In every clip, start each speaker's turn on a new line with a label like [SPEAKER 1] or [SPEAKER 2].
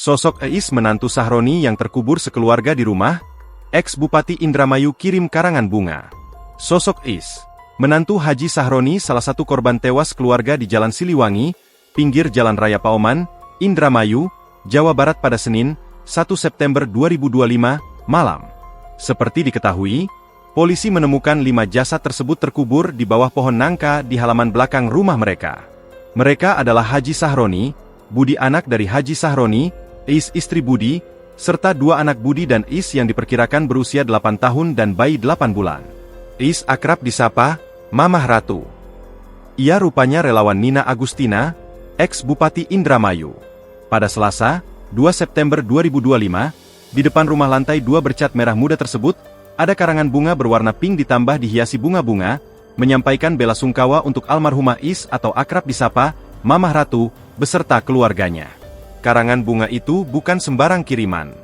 [SPEAKER 1] Sosok Eis menantu Sahroni yang terkubur sekeluarga di rumah, ex-Bupati Indramayu kirim karangan bunga. Sosok Eis, menantu Haji Sahroni salah satu korban tewas keluarga di Jalan Siliwangi, pinggir Jalan Raya Pauman, Indramayu, Jawa Barat pada Senin, 1 September 2025, malam. Seperti diketahui, polisi menemukan 5 jasad tersebut terkubur di bawah pohon nangka di halaman belakang rumah mereka. Mereka adalah Haji Sahroni, Budi anak dari Haji Sahroni, Eis istri Budi, serta 2 anak Budi dan Eis yang diperkirakan berusia 8 tahun dan bayi 8 bulan. Eis akrab disapa Mamah Ratu. Ia rupanya relawan Nina Agustina, ex-Bupati Indramayu. Pada Selasa, 2 September 2025, di depan rumah lantai 2 bercat merah muda tersebut, ada karangan bunga berwarna pink ditambah dihiasi bunga-bunga, menyampaikan bela sungkawa untuk almarhumah Eis atau akrab disapa Mamah Ratu, beserta keluarganya. Karangan bunga itu bukan sembarang kiriman.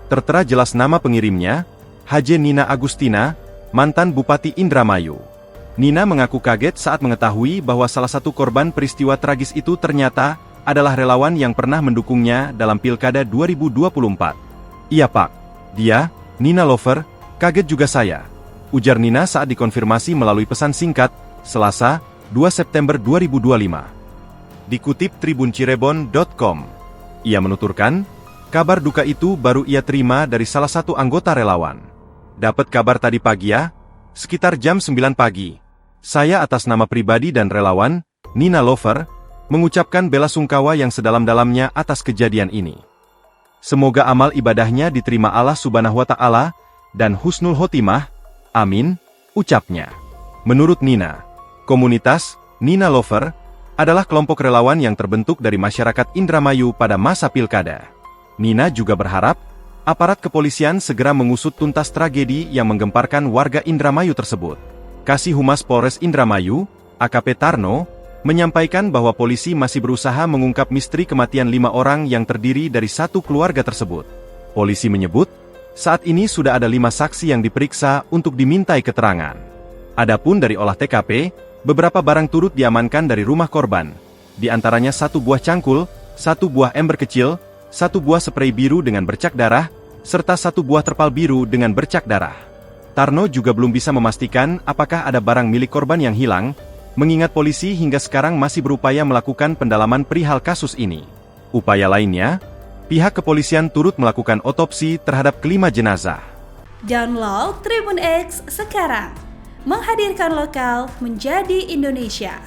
[SPEAKER 1] Tertera jelas nama pengirimnya, Haji Nina Agustina, mantan Bupati Indramayu. Nina mengaku kaget saat mengetahui bahwa salah satu korban peristiwa tragis itu ternyata adalah relawan yang pernah mendukungnya dalam Pilkada 2024. Iya Pak, dia, Nina Lover, kaget juga saya, ujar Nina saat dikonfirmasi melalui pesan singkat, Selasa, 2 September 2025. Dikutip tribuncirebon.com, ia menuturkan, kabar duka itu baru ia terima dari salah satu anggota relawan. Dapat kabar tadi pagi ya, sekitar jam 9 pagi. Saya atas nama pribadi dan relawan, Nina Lover, mengucapkan bela sungkawa yang sedalam-dalamnya atas kejadian ini. Semoga amal ibadahnya diterima Allah Subhanahu wa Ta'ala, dan husnul khotimah, amin, ucapnya. Menurut Nina, komunitas Nina Lover adalah kelompok relawan yang terbentuk dari masyarakat Indramayu pada masa pilkada. Nina juga berharap, aparat kepolisian segera mengusut tuntas tragedi yang menggemparkan warga Indramayu tersebut. Kasih Humas Polres Indramayu, AKP Tarno, menyampaikan bahwa polisi masih berusaha mengungkap misteri kematian 5 orang yang terdiri dari satu keluarga tersebut. Polisi menyebut, saat ini sudah ada 5 saksi yang diperiksa untuk dimintai keterangan. Adapun dari olah TKP, beberapa barang turut diamankan dari rumah korban, di antaranya 1 buah cangkul, 1 buah ember kecil, 1 buah sprei biru dengan bercak darah, serta 1 buah terpal biru dengan bercak darah. Tarno juga belum bisa memastikan apakah ada barang milik korban yang hilang, mengingat polisi hingga sekarang masih berupaya melakukan pendalaman perihal kasus ini. Upaya lainnya, pihak kepolisian turut melakukan otopsi terhadap kelima jenazah.
[SPEAKER 2] Download Tribun X sekarang. Menghadirkan lokal menjadi Indonesia.